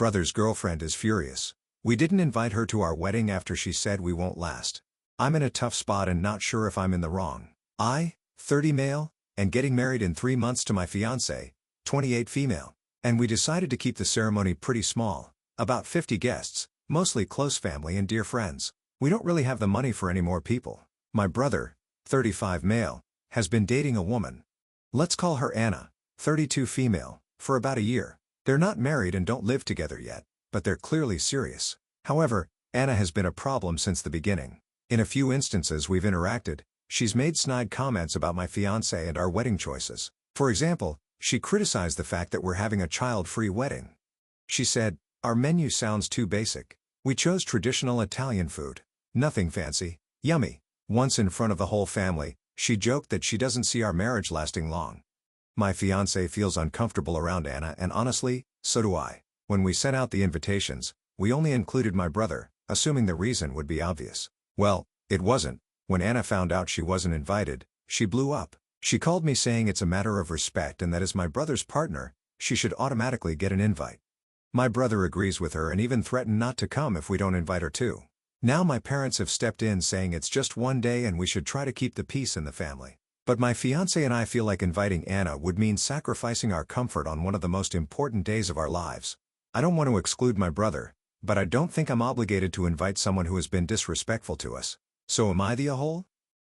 Brother's girlfriend is furious. We didn't invite her to our wedding after she said we won't last. I'm in a tough spot and not sure if I'm in the wrong. I, 30 male, and getting married in 3 months to my fiancé, 28 female. And we decided to keep the ceremony pretty small, about 50 guests, mostly close family and dear friends. We don't really have the money for any more people. My brother, 35 male, has been dating a woman. Let's call her Anna, 32 female, for about a year. They're not married and don't live together yet, but they're clearly serious. However, Anna has been a problem since the beginning. In a few instances we've interacted, she's made snide comments about my fiancé and our wedding choices. For example, she criticized the fact that we're having a child-free wedding. She said, "Our menu sounds too basic. We chose traditional Italian food. Nothing fancy, yummy." Once in front of the whole family, she joked that she doesn't see our marriage lasting long. My fiancé feels uncomfortable around Anna, and honestly, so do I. When we sent out the invitations, we only included my brother, assuming the reason would be obvious. Well, it wasn't. When Anna found out she wasn't invited, she blew up. She called me saying it's a matter of respect and that as my brother's partner, she should automatically get an invite. My brother agrees with her and even threatened not to come if we don't invite her too. Now my parents have stepped in saying it's just one day and we should try to keep the peace in the family. But my fiancé and I feel like inviting Anna would mean sacrificing our comfort on one of the most important days of our lives. I don't want to exclude my brother, but I don't think I'm obligated to invite someone who has been disrespectful to us. So am I the a-hole?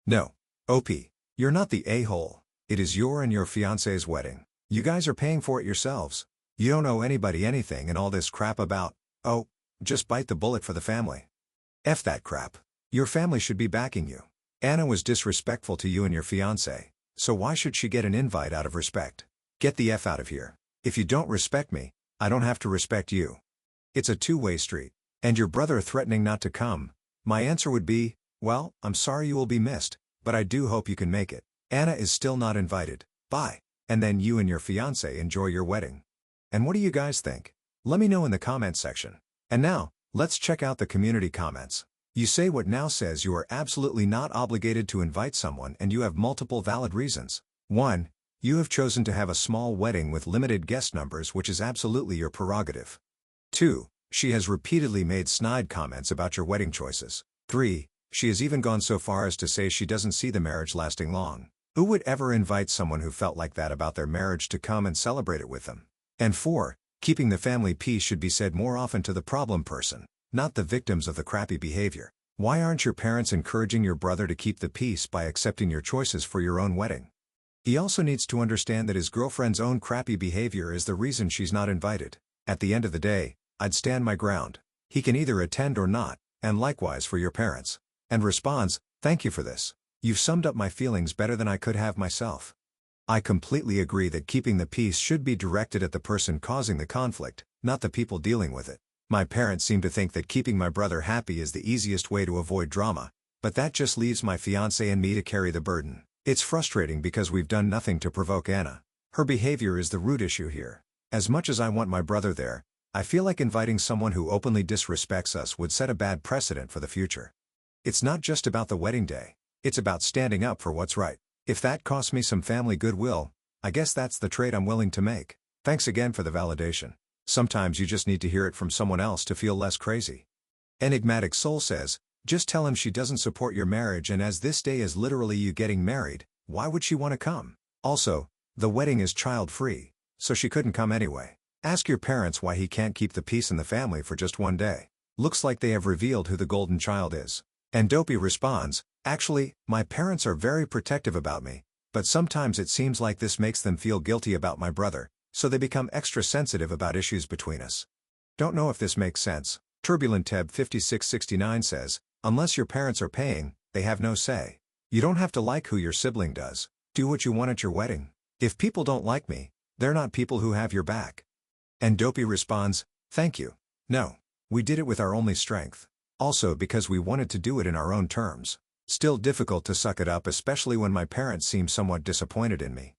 No. OP. You're not the a-hole. It is your and your fiancé's wedding. You guys are paying for it yourselves. You don't owe anybody anything and all this crap about, oh, just bite the bullet for the family. F that crap. Your family should be backing you. Anna was disrespectful to you and your fiancé, so why should she get an invite out of respect? Get the F out of here. If you don't respect me, I don't have to respect you. It's a two-way street. And your brother threatening not to come, my answer would be, well, I'm sorry you will be missed, but I do hope you can make it. Anna is still not invited. Bye. And then you and your fiancé enjoy your wedding. And what do you guys think? Let me know in the comments section. And now, let's check out the community comments. You Say What Now says you are absolutely not obligated to invite someone and you have multiple valid reasons. 1. You have chosen to have a small wedding with limited guest numbers, which is absolutely your prerogative. 2. She has repeatedly made snide comments about your wedding choices. 3. She has even gone so far as to say she doesn't see the marriage lasting long. Who would ever invite someone who felt like that about their marriage to come and celebrate it with them? And 4. Keeping the family peace should be said more often to the problem person, not the victims of the crappy behavior. Why aren't your parents encouraging your brother to keep the peace by accepting your choices for your own wedding? He also needs to understand that his girlfriend's own crappy behavior is the reason she's not invited. At the end of the day, I'd stand my ground. He can either attend or not, and likewise for your parents. And responds, thank you for this. You've summed up my feelings better than I could have myself. I completely agree that keeping the peace should be directed at the person causing the conflict, not the people dealing with it. My parents seem to think that keeping my brother happy is the easiest way to avoid drama, but that just leaves my fiancé and me to carry the burden. It's frustrating because we've done nothing to provoke Anna. Her behavior is the root issue here. As much as I want my brother there, I feel like inviting someone who openly disrespects us would set a bad precedent for the future. It's not just about the wedding day. It's about standing up for what's right. If that costs me some family goodwill, I guess that's the trade I'm willing to make. Thanks again for the validation. Sometimes you just need to hear it from someone else to feel less crazy. Enigmatic Soul says, just tell him she doesn't support your marriage, and as this day is literally you getting married, why would she want to come? Also, the wedding is child-free, so she couldn't come anyway. Ask your parents why he can't keep the peace in the family for just one day. Looks like they have revealed who the golden child is. And Dopey responds, actually, my parents are very protective about me, but sometimes it seems like this makes them feel guilty about my brother, so they become extra sensitive about issues between us. Don't know if this makes sense. Turbulent Teb 5669 says, unless your parents are paying, they have no say. You don't have to like who your sibling does. Do what you want at your wedding. If people don't like me, they're not people who have your back. And Dopey responds, thank you. No. We did it with our only strength. Also because we wanted to do it in our own terms. Still difficult to suck it up, especially when my parents seem somewhat disappointed in me.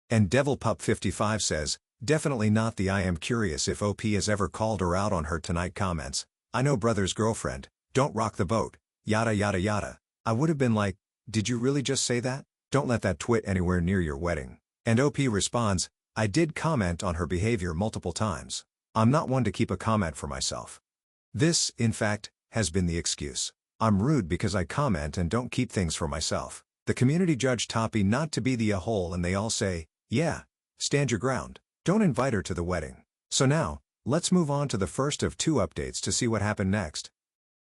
And DevilPup55 says, definitely not the I am curious if OP has ever called her out on her tonight comments. I know brother's girlfriend, don't rock the boat, yada yada yada. I would have been like, did you really just say that? Don't let that twit anywhere near your wedding. And OP responds, I did comment on her behavior multiple times. I'm not one to keep a comment for myself. This, in fact, has been the excuse. I'm rude because I comment and don't keep things for myself. The community judged Toppy not to be the a-hole and they all say, yeah, stand your ground. Don't invite her to the wedding. So now, let's move on to the first of 2 updates to see what happened next.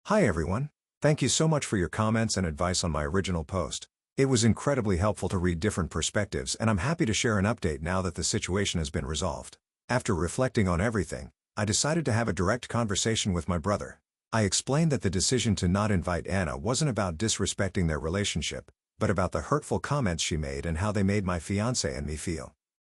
Hi everyone. Thank you so much for your comments and advice on my original post. It was incredibly helpful to read different perspectives and I'm happy to share an update now that the situation has been resolved. After reflecting on everything, I decided to have a direct conversation with my brother. I explained that the decision to not invite Anna wasn't about disrespecting their relationship, but about the hurtful comments she made and how they made my fiancé and me feel.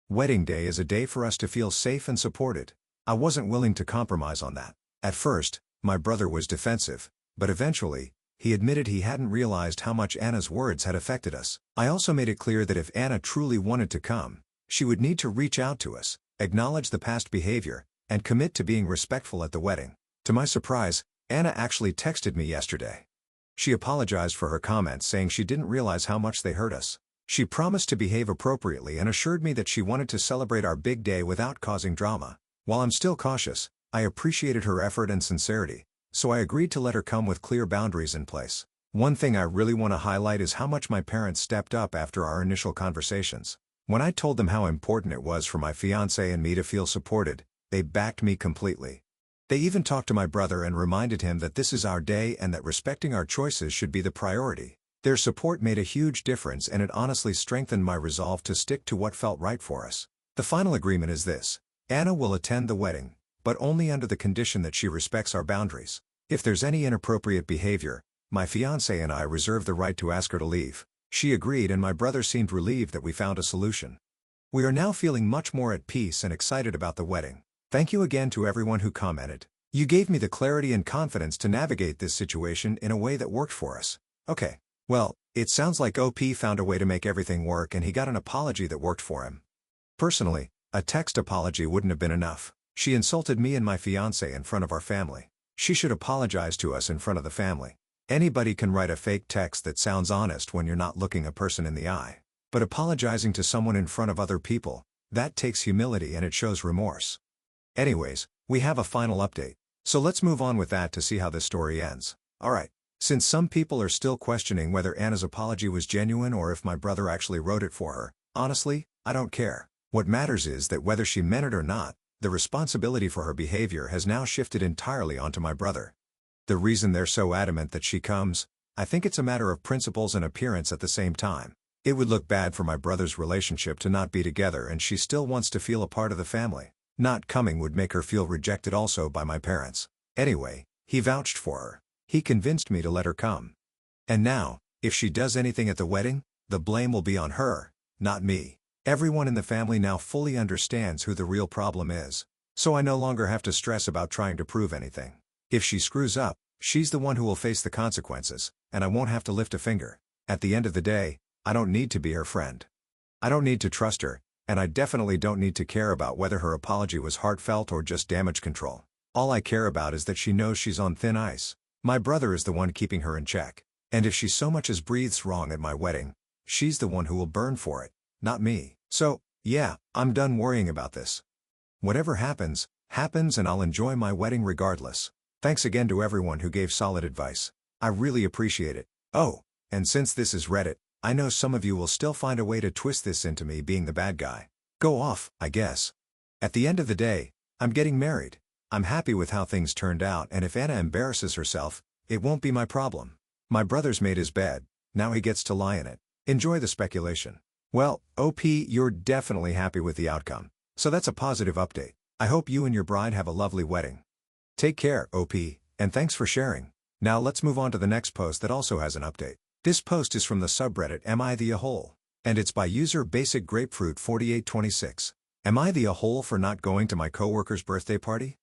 Wedding day is a day for us to feel safe and supported. I wasn't willing to compromise on that. At first, my brother was defensive, but eventually, he admitted he hadn't realized how much Anna's words had affected us. I also made it clear that if Anna truly wanted to come, she would need to reach out to us, acknowledge the past behavior, and commit to being respectful at the wedding. To my surprise, Anna actually texted me yesterday. She apologized for her comments, saying she didn't realize how much they hurt us. She promised to behave appropriately and assured me that she wanted to celebrate our big day without causing drama. While I'm still cautious, I appreciated her effort and sincerity, so I agreed to let her come with clear boundaries in place. One thing I really want to highlight is how much my parents stepped up after our initial conversations. When I told them how important it was for my fiancé and me to feel supported, they backed me completely. They even talked to my brother and reminded him that this is our day and that respecting our choices should be the priority. Their support made a huge difference and it honestly strengthened my resolve to stick to what felt right for us. The final agreement is this: Anna will attend the wedding, but only under the condition that she respects our boundaries. If there's any inappropriate behavior, my fiancé and I reserve the right to ask her to leave. She agreed and my brother seemed relieved that we found a solution. We are now feeling much more at peace and excited about the wedding. Thank you again to everyone who commented. You gave me the clarity and confidence to navigate this situation in a way that worked for us. Okay. Well, it sounds like OP found a way to make everything work and he got an apology that worked for him. Personally, a text apology wouldn't have been enough. She insulted me and my fiancé in front of our family. She should apologize to us in front of the family. Anybody can write a fake text that sounds honest when you're not looking a person in the eye. But apologizing to someone in front of other people, that takes humility and it shows remorse. Anyways, we have a final update. So let's move on with that to see how this story ends. Alright. Since some people are still questioning whether Anna's apology was genuine or if my brother actually wrote it for her, honestly, I don't care. What matters is that whether she meant it or not, the responsibility for her behavior has now shifted entirely onto my brother. The reason they're so adamant that she comes, I think it's a matter of principles and appearance at the same time. It would look bad for my brother's relationship to not be together and she still wants to feel a part of the family. Not coming would make her feel rejected also by my parents. Anyway, he vouched for her. He convinced me to let her come. And now, if she does anything at the wedding, the blame will be on her, not me. Everyone in the family now fully understands who the real problem is. So I no longer have to stress about trying to prove anything. If she screws up, she's the one who will face the consequences, and I won't have to lift a finger. At the end of the day, I don't need to be her friend. I don't need to trust her, and I definitely don't need to care about whether her apology was heartfelt or just damage control. All I care about is that she knows she's on thin ice. My brother is the one keeping her in check. And if she so much as breathes wrong at my wedding, she's the one who will burn for it, not me. So, yeah, I'm done worrying about this. Whatever happens, happens and I'll enjoy my wedding regardless. Thanks again to everyone who gave solid advice. I really appreciate it. Oh, and since this is Reddit, I know some of you will still find a way to twist this into me being the bad guy. Go off, I guess. At the end of the day, I'm getting married. I'm happy with how things turned out and if Anna embarrasses herself, it won't be my problem. My brother's made his bed, now he gets to lie in it. Enjoy the speculation. Well, OP, you're definitely happy with the outcome. So that's a positive update. I hope you and your bride have a lovely wedding. Take care, OP, and thanks for sharing. Now let's move on to the next post that also has an update. This post is from the subreddit Am I the A-hole? And it's by user Basic Grapefruit 4826. Am I the A-hole for not going to my coworker's birthday party?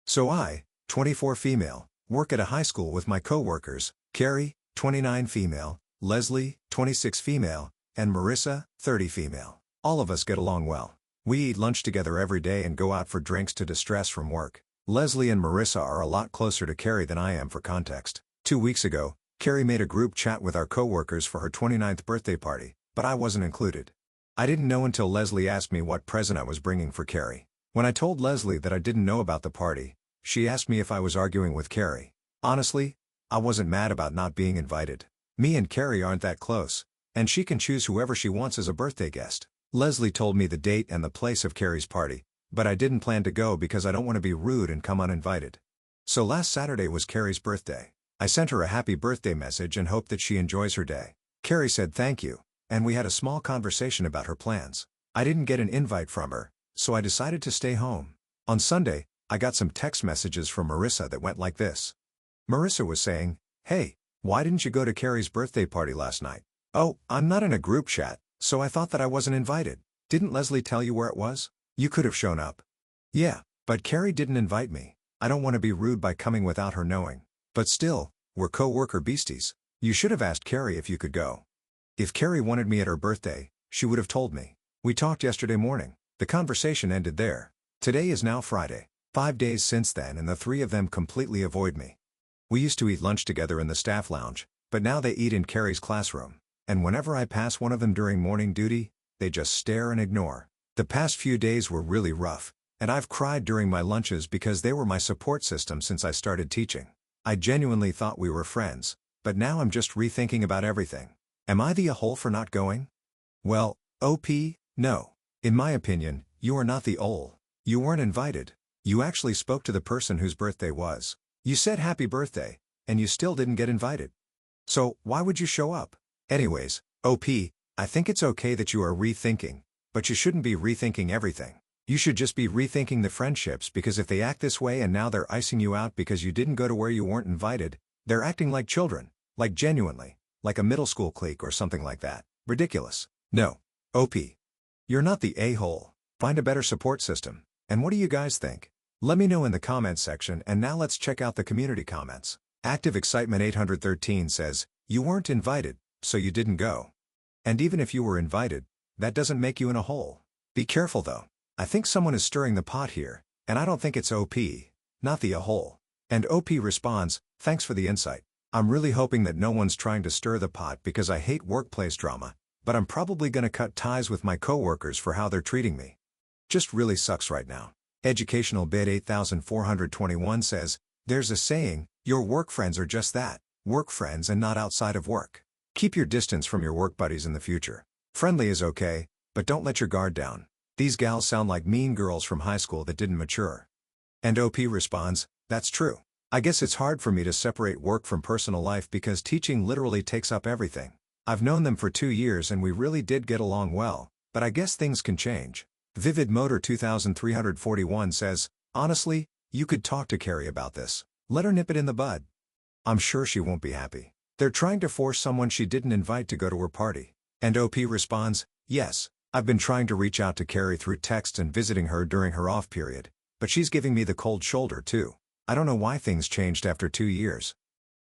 So I, 24 female, work at a high school with my coworkers, Carrie, 29 female, Leslie, 26 female, and Marissa, 30 female. All of us get along well. We eat lunch together every day and go out for drinks to distress from work. Leslie and Marissa are a lot closer to Carrie than I am for context. 2 weeks ago, Carrie made a group chat with our coworkers for her 29th birthday party, but I wasn't included. I didn't know until Leslie asked me what present I was bringing for Carrie. When I told Leslie that I didn't know about the party, she asked me if I was arguing with Carrie. Honestly, I wasn't mad about not being invited. Me and Carrie aren't that close, and she can choose whoever she wants as a birthday guest. Leslie told me the date and the place of Carrie's party, but I didn't plan to go because I don't want to be rude and come uninvited. So last Saturday was Carrie's birthday. I sent her a happy birthday message and hoped that she enjoys her day. Carrie said thank you, and we had a small conversation about her plans. I didn't get an invite from her, so I decided to stay home. On Sunday, I got some text messages from Marissa that went like this. Marissa was saying, "Hey, why didn't you go to Carrie's birthday party last night?" "Oh, I'm not in a group chat, so I thought that I wasn't invited." "Didn't Leslie tell you where it was? You could have shown up." "Yeah, but Carrie didn't invite me. I don't want to be rude by coming without her knowing. But still, we're co-worker beasties. You should have asked Carrie if you could go." If Carrie wanted me at her birthday, she would have told me. We talked yesterday morning. The conversation ended there. Today is now Friday. 5 days since then and the three of them completely avoid me. We used to eat lunch together in the staff lounge, but now they eat in Carrie's classroom. And whenever I pass one of them during morning duty, they just stare and ignore. The past few days were really rough, and I've cried during my lunches because they were my support system since I started teaching. I genuinely thought we were friends, but now I'm just rethinking about everything. Am I the a-hole for not going? Well, OP, no. In my opinion, you are not the ole. You weren't invited. You actually spoke to the person whose birthday was. You said happy birthday, and you still didn't get invited. So, why would you show up? Anyways, OP, I think it's okay that you are rethinking, but you shouldn't be rethinking everything. You should just be rethinking the friendships because if they act this way and now they're icing you out because you didn't go to where you weren't invited, they're acting like children, like genuinely, like a middle school clique or something like that. Ridiculous. No. OP. You're not the a-hole. Find a better support system. And what do you guys think? Let me know in the comments section and now let's check out the community comments. Active Excitement 813 says, "You weren't invited, so you didn't go. And even if you were invited, that doesn't make you in a hole. Be careful though. I think someone is stirring the pot here, and I don't think it's OP, not the a-hole." And OP responds, "Thanks for the insight. I'm really hoping that no one's trying to stir the pot because I hate workplace drama, but I'm probably gonna cut ties with my coworkers for how they're treating me. Just really sucks right now." Educational Bid 8421 says, "There's a saying, your work friends are just that, work friends and not outside of work. Keep your distance from your work buddies in the future. Friendly is okay, but don't let your guard down. These gals sound like mean girls from high school that didn't mature." And OP responds, "That's true. I guess it's hard for me to separate work from personal life because teaching literally takes up everything. I've known them for 2 years and we really did get along well, but I guess things can change." Vivid Motor 2341 says, "Honestly, you could talk to Carrie about this. Let her nip it in the bud. I'm sure she won't be happy. They're trying to force someone she didn't invite to go to her party." And OP responds, "Yes, I've been trying to reach out to Carrie through text and visiting her during her off period, but she's giving me the cold shoulder too. I don't know why things changed after 2 years."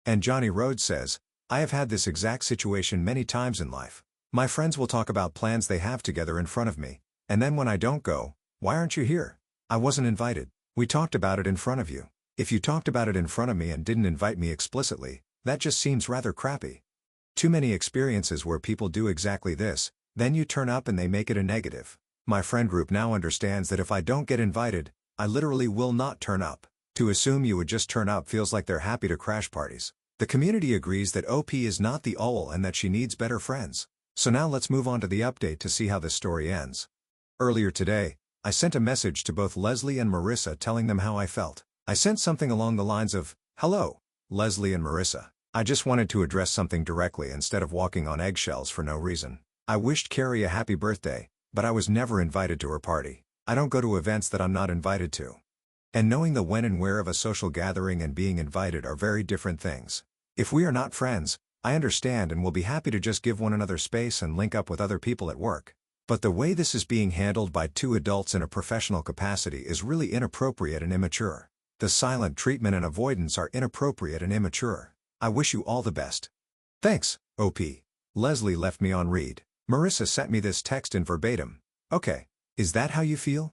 And Johnny Rhodes says, "I have had this exact situation many times in life. My friends will talk about plans they have together in front of me, and then when I don't go, 'Why aren't you here?' I wasn't invited. We talked about it in front of you. If you talked about it in front of me and didn't invite me explicitly, that just seems rather crappy. Too many experiences where people do exactly this, then you turn up and they make it a negative. My friend group now understands that if I don't get invited, I literally will not turn up. To assume you would just turn up feels like they're happy to crash parties." The community agrees that OP is not the ole and that she needs better friends. So now let's move on to the update to see how this story ends. Earlier today, I sent a message to both Leslie and Marissa telling them how I felt. I sent something along the lines of, "Hello, Leslie and Marissa. I just wanted to address something directly instead of walking on eggshells for no reason. I wished Carrie a happy birthday, but I was never invited to her party. I don't go to events that I'm not invited to. And knowing the when and where of a social gathering and being invited are very different things. If we are not friends, I understand and will be happy to just give one another space and link up with other people at work. But the way this is being handled by 2 adults in a professional capacity is really inappropriate and immature. The silent treatment and avoidance are inappropriate and immature. I wish you all the best. Thanks, OP. Leslie left me on read. Marissa sent me this text in verbatim. Okay, is that how you feel?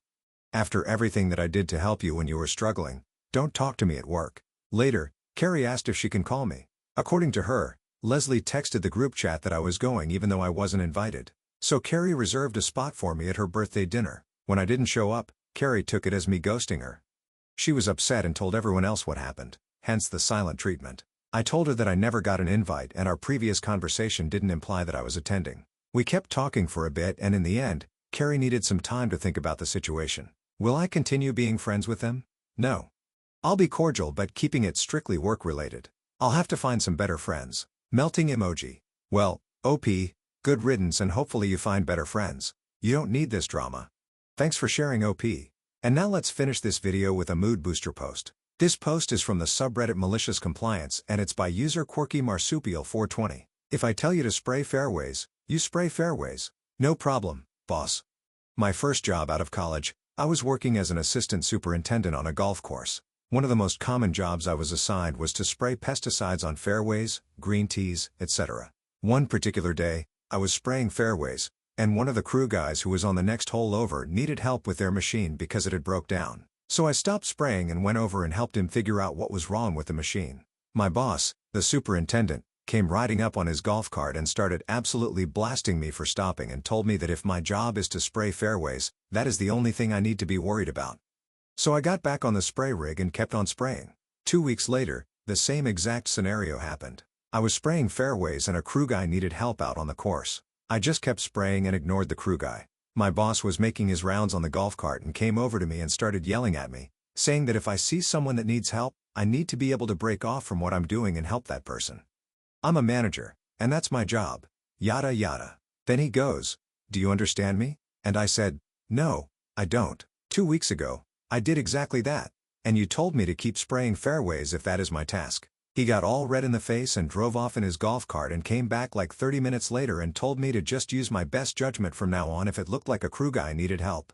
After everything that I did to help you when you were struggling, don't talk to me at work. Later, Carrie asked if she can call me. According to her, Leslie texted the group chat that I was going even though I wasn't invited. So Carrie reserved a spot for me at her birthday dinner. When I didn't show up, Carrie took it as me ghosting her. She was upset and told everyone else what happened, hence the silent treatment. I told her that I never got an invite and our previous conversation didn't imply that I was attending. We kept talking for a bit and in the end, Carrie needed some time to think about the situation. Will I continue being friends with them? No. I'll be cordial but keeping it strictly work-related. I'll have to find some better friends. Melting emoji. Well, OP, good riddance and hopefully you find better friends. You don't need this drama. Thanks for sharing OP. And now let's finish this video with a mood booster post. This post is from the subreddit Malicious Compliance and it's by user Quirky Marsupial 420. If I tell you to spray fairways, you spray fairways. No problem, boss. My first job out of college, I was working as an assistant superintendent on a golf course. One of the most common jobs I was assigned was to spray pesticides on fairways, green tees, etc. One particular day, I was spraying fairways, and one of the crew guys who was on the next hole over needed help with their machine because it had broke down. So I stopped spraying and went over and helped him figure out what was wrong with the machine. My boss, the superintendent, came riding up on his golf cart and started absolutely blasting me for stopping and told me that if my job is to spray fairways, that is the only thing I need to be worried about. So I got back on the spray rig and kept on spraying. 2 weeks later, the same exact scenario happened. I was spraying fairways and a crew guy needed help out on the course. I just kept spraying and ignored the crew guy. My boss was making his rounds on the golf cart and came over to me and started yelling at me, saying that if I see someone that needs help, I need to be able to break off from what I'm doing and help that person. I'm a manager, and that's my job. Yada yada. Then he goes, "Do you understand me?" And I said, "No, I don't. 2 weeks ago, I did exactly that. And you told me to keep spraying fairways if that is my task." He got all red in the face and drove off in his golf cart and came back like 30 minutes later and told me to just use my best judgment from now on if it looked like a crew guy needed help.